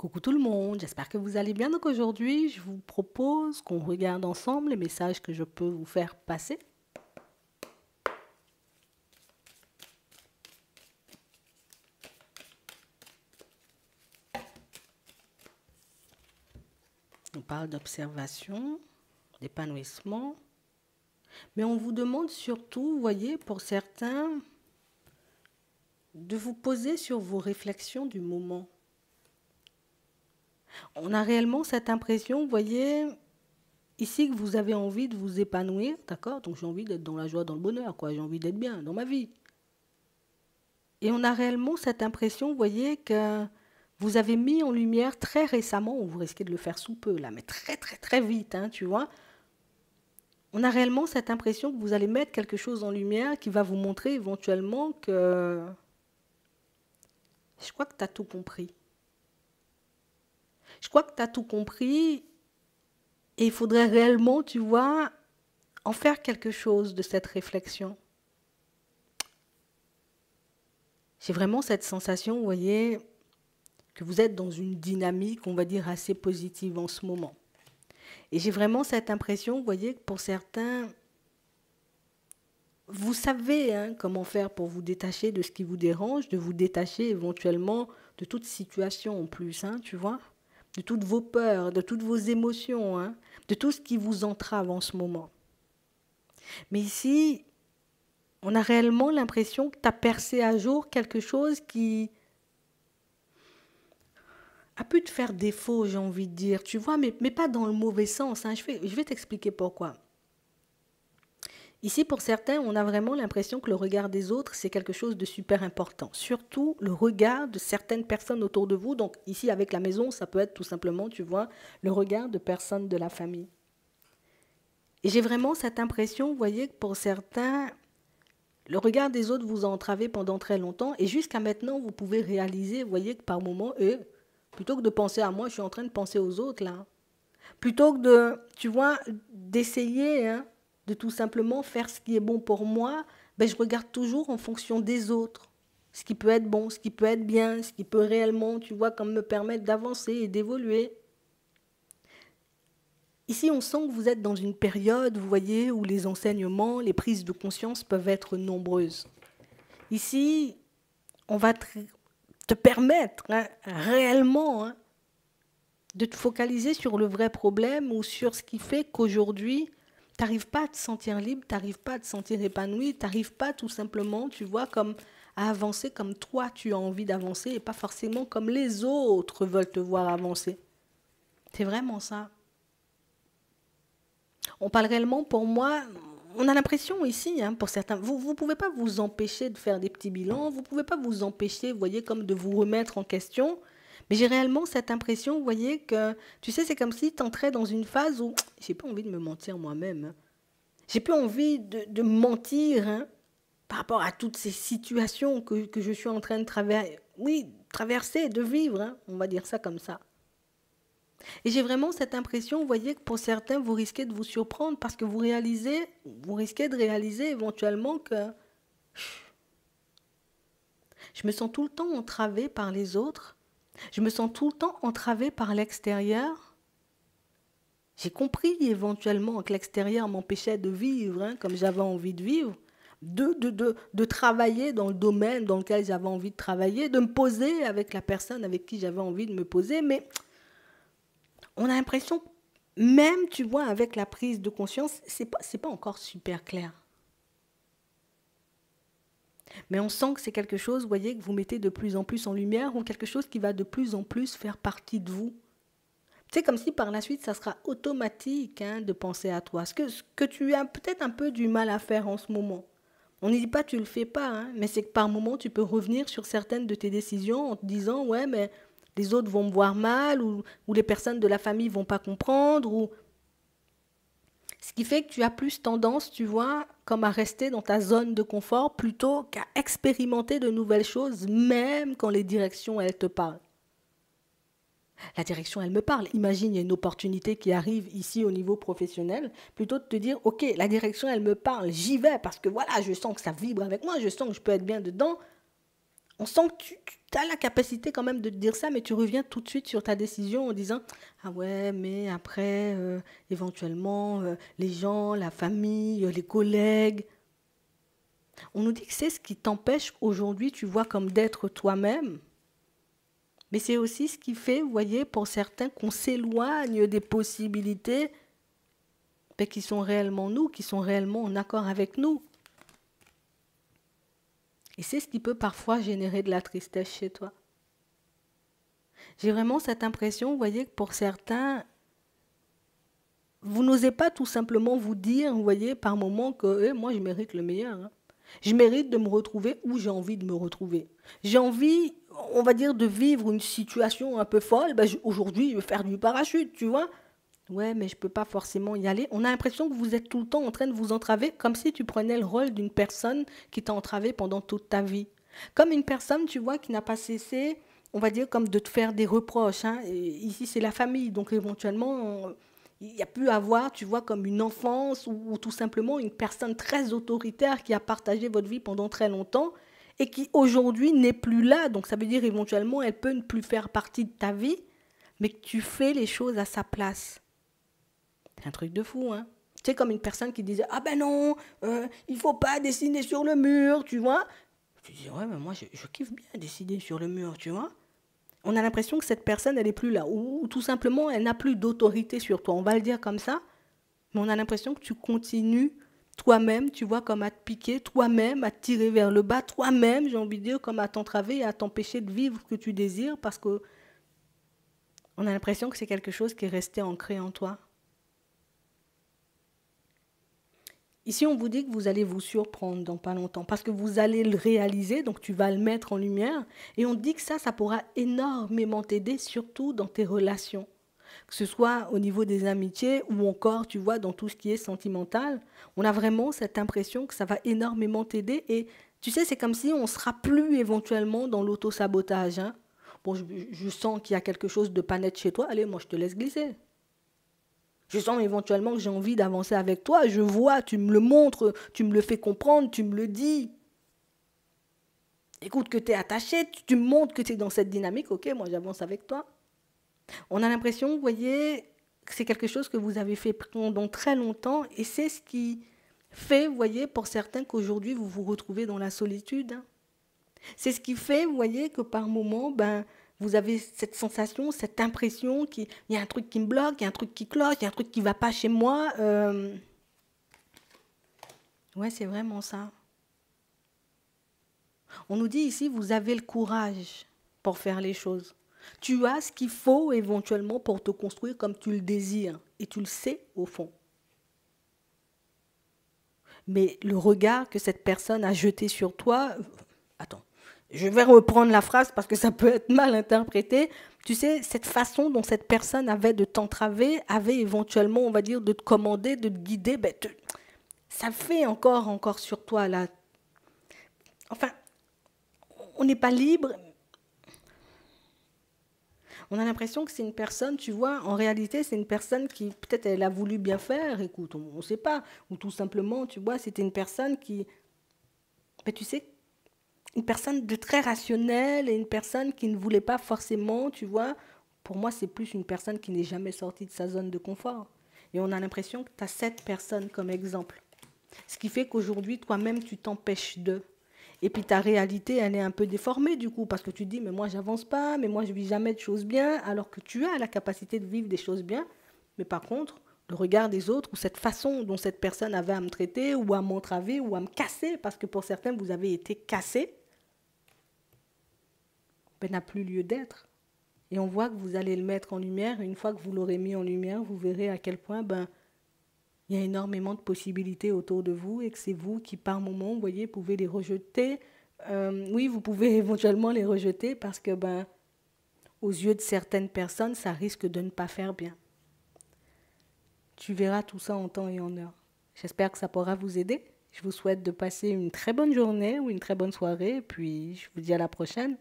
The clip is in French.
Coucou tout le monde, j'espère que vous allez bien. Donc aujourd'hui, je vous propose qu'on regarde ensemble les messages que je peux vous faire passer. On parle d'observation, d'épanouissement, mais on vous demande surtout, vous voyez, pour certains, de vous poser sur vos réflexions du moment. On a réellement cette impression, vous voyez, ici que vous avez envie de vous épanouir, d'accord? Donc j'ai envie d'être dans la joie, dans le bonheur, quoi. J'ai envie d'être bien dans ma vie. Et on a réellement cette impression, vous voyez, que vous avez mis en lumière très récemment, vous risquez de le faire sous peu là, mais très très très vite, hein, tu vois. On a réellement cette impression que vous allez mettre quelque chose en lumière qui va vous montrer éventuellement que je crois que tu as tout compris. Je crois que tu as tout compris et il faudrait réellement, tu vois, en faire quelque chose de cette réflexion. J'ai vraiment cette sensation, vous voyez, que vous êtes dans une dynamique, on va dire, assez positive en ce moment. Et j'ai vraiment cette impression, vous voyez, que pour certains, vous savez hein, comment faire pour vous détacher de ce qui vous dérange, de vous détacher éventuellement de toute situation en plus, hein, tu vois, de toutes vos peurs, de toutes vos émotions, hein, de tout ce qui vous entrave en ce moment. Mais ici, on a réellement l'impression que tu as percé à jour quelque chose qui a pu te faire défaut, j'ai envie de dire, tu vois, mais pas dans le mauvais sens. Hein. Je vais t'expliquer pourquoi. Ici, pour certains, on a vraiment l'impression que le regard des autres, c'est quelque chose de super important. Surtout le regard de certaines personnes autour de vous. Donc ici, avec la maison, ça peut être tout simplement, tu vois, le regard de personnes de la famille. Et j'ai vraiment cette impression, vous voyez, que pour certains, le regard des autres vous a entravé pendant très longtemps. Et jusqu'à maintenant, vous pouvez réaliser, vous voyez, que par moments, plutôt que de penser à moi, je suis en train de penser aux autres, là. Plutôt que de, tu vois, d'essayer hein, de tout simplement faire ce qui est bon pour moi, ben, je regarde toujours en fonction des autres. Ce qui peut être bon, ce qui peut être bien, ce qui peut réellement, tu vois, comme me permettre d'avancer et d'évoluer. Ici, on sent que vous êtes dans une période, vous voyez, où les enseignements, les prises de conscience peuvent être nombreuses. Ici, on va te permettre hein, réellement hein, de te focaliser sur le vrai problème ou sur ce qui fait qu'aujourd'hui, tu n'arrives pas à te sentir libre, tu n'arrives pas à te sentir épanoui, tu n'arrives pas tout simplement, tu vois, comme à avancer comme toi tu as envie d'avancer et pas forcément comme les autres veulent te voir avancer. C'est vraiment ça. On parle réellement pour moi, on a l'impression ici, hein, pour certains, vous ne pouvez pas vous empêcher de faire des petits bilans, vous ne pouvez pas vous empêcher, vous voyez, comme de vous remettre en question. Mais j'ai réellement cette impression, vous voyez, que, tu sais, c'est comme si tu entrais dans une phase où j'ai pas envie de me mentir moi-même. Hein. J'ai plus envie de mentir hein, par rapport à toutes ces situations que je suis en train de traverser, de vivre, hein, on va dire ça comme ça. Et j'ai vraiment cette impression, vous voyez, que pour certains, vous risquez de vous surprendre parce que vous risquez de réaliser éventuellement que je me sens tout le temps entravée par les autres, je me sens tout le temps entravée par l'extérieur. J'ai compris éventuellement que l'extérieur m'empêchait de vivre hein, comme j'avais envie de vivre, de travailler dans le domaine dans lequel j'avais envie de travailler, de me poser avec la personne avec qui j'avais envie de me poser, mais on a l'impression, même, tu vois, avec la prise de conscience, c'est pas encore super clair. Mais on sent que c'est quelque chose, vous voyez, que vous mettez de plus en plus en lumière ou quelque chose qui va de plus en plus faire partie de vous. C'est comme si par la suite, ça sera automatique hein, de penser à toi. Ce que tu as peut-être un peu du mal à faire en ce moment. On ne dit pas que tu ne le fais pas, hein, mais c'est que par moment, tu peux revenir sur certaines de tes décisions en te disant, ouais, mais les autres vont me voir mal ou les personnes de la famille vont pas comprendre. Ou... Ce qui fait que tu as plus tendance, tu vois, comme à rester dans ta zone de confort plutôt qu'à expérimenter de nouvelles choses, même quand les directions, elles te parlent. La direction, elle me parle. Imagine, il y a une opportunité qui arrive ici au niveau professionnel. Plutôt de te dire, ok, la direction, elle me parle, j'y vais parce que voilà, je sens que ça vibre avec moi, je sens que je peux être bien dedans. On sent que tu as la capacité quand même de te dire ça, mais tu reviens tout de suite sur ta décision en disant ah ouais, mais après, éventuellement, les gens, la famille, les collègues. On nous dit que c'est ce qui t'empêche aujourd'hui, tu vois, comme d'être toi-même. Mais c'est aussi ce qui fait, vous voyez, pour certains, qu'on s'éloigne des possibilités ben, qui sont réellement nous, qui sont réellement en accord avec nous. Et c'est ce qui peut parfois générer de la tristesse chez toi. J'ai vraiment cette impression, vous voyez, que pour certains, vous n'osez pas tout simplement vous dire, vous voyez, par moment que moi, je mérite le meilleur. Hein. Je mérite de me retrouver où j'ai envie de me retrouver. J'ai envie, on va dire, de vivre une situation un peu folle. Ben, aujourd'hui, je vais faire du parachute, tu vois. Ouais, mais je ne peux pas forcément y aller. On a l'impression que vous êtes tout le temps en train de vous entraver, comme si tu prenais le rôle d'une personne qui t'a entravé pendant toute ta vie. Comme une personne, tu vois, qui n'a pas cessé, on va dire, comme de te faire des reproches. Hein. Et ici, c'est la famille, donc éventuellement, il y a pu avoir, tu vois, comme une enfance ou tout simplement une personne très autoritaire qui a partagé votre vie pendant très longtemps et qui aujourd'hui n'est plus là. Donc ça veut dire éventuellement, elle peut ne plus faire partie de ta vie, mais que tu fais les choses à sa place. C'est un truc de fou, hein. Tu sais, comme une personne qui disait « Ah ben non, il faut pas dessiner sur le mur, tu vois ?» Tu dis « Ouais, mais moi, je kiffe bien dessiner sur le mur, tu vois ?» On a l'impression que cette personne, elle n'est plus là. Ou tout simplement, elle n'a plus d'autorité sur toi. On va le dire comme ça. Mais on a l'impression que tu continues toi-même, tu vois, comme à te piquer, toi-même, à te tirer vers le bas, toi-même, j'ai envie de dire, comme à t'entraver et à t'empêcher de vivre ce que tu désires parce que on a l'impression que c'est quelque chose qui est resté ancré en toi. Ici, on vous dit que vous allez vous surprendre dans pas longtemps, parce que vous allez le réaliser, donc tu vas le mettre en lumière, et on dit que ça pourra énormément t'aider, surtout dans tes relations, que ce soit au niveau des amitiés ou encore, tu vois, dans tout ce qui est sentimental. On a vraiment cette impression que ça va énormément t'aider, et tu sais, c'est comme si on ne sera plus éventuellement dans l'auto-sabotage. Hein. Bon, je sens qu'il y a quelque chose de pas net chez toi, allez, moi je te laisse glisser. Je sens éventuellement que j'ai envie d'avancer avec toi. Je vois, tu me le montres, tu me le fais comprendre, tu me le dis. Écoute que tu es attaché, tu me montres que tu es dans cette dynamique. Ok, moi j'avance avec toi. On a l'impression, vous voyez, que c'est quelque chose que vous avez fait pendant très longtemps. Et c'est ce qui fait, vous voyez, pour certains qu'aujourd'hui vous vous retrouvez dans la solitude. C'est ce qui fait, vous voyez, que par moments, vous avez cette sensation, cette impression qu'il y a un truc qui me bloque, il y a un truc qui cloche, il y a un truc qui ne va pas chez moi. Ouais, c'est vraiment ça. On nous dit ici, vous avez le courage pour faire les choses. Tu as ce qu'il faut éventuellement pour te construire comme tu le désires. Et tu le sais au fond. Mais le regard que cette personne a jeté sur toi... Attends. Je vais reprendre la phrase parce que ça peut être mal interprété. Tu sais, cette façon dont cette personne avait de t'entraver, avait éventuellement, on va dire, de te commander, de te guider, ça fait encore sur toi, là. Enfin, on n'est pas libre. On a l'impression que c'est une personne, tu vois, en réalité, c'est une personne qui, peut-être, elle a voulu bien faire, écoute, on ne sait pas. Ou tout simplement, tu vois, c'était une personne qui, tu sais, une personne de très rationnelle et une personne qui ne voulait pas forcément, tu vois, pour moi, c'est plus une personne qui n'est jamais sortie de sa zone de confort. Et on a l'impression que tu as cette personne comme exemple. Ce qui fait qu'aujourd'hui, toi-même, tu t'empêches d'eux. Et puis ta réalité, elle est un peu déformée du coup, parce que tu te dis, mais moi, j'avance pas, mais moi, je vis jamais de choses bien, alors que tu as la capacité de vivre des choses bien. Mais par contre, le regard des autres, ou cette façon dont cette personne avait à me traiter, ou à m'entraver, ou à me casser, parce que pour certains, vous avez été cassés, n'a plus lieu d'être. Et on voit que vous allez le mettre en lumière, et une fois que vous l'aurez mis en lumière, vous verrez à quel point il y a énormément de possibilités autour de vous et que c'est vous qui, par moment, vous voyez, pouvez les rejeter. Oui, vous pouvez éventuellement les rejeter parce que, aux yeux de certaines personnes, ça risque de ne pas faire bien. Tu verras tout ça en temps et en heure. J'espère que ça pourra vous aider. Je vous souhaite de passer une très bonne journée ou une très bonne soirée. Et puis, je vous dis à la prochaine.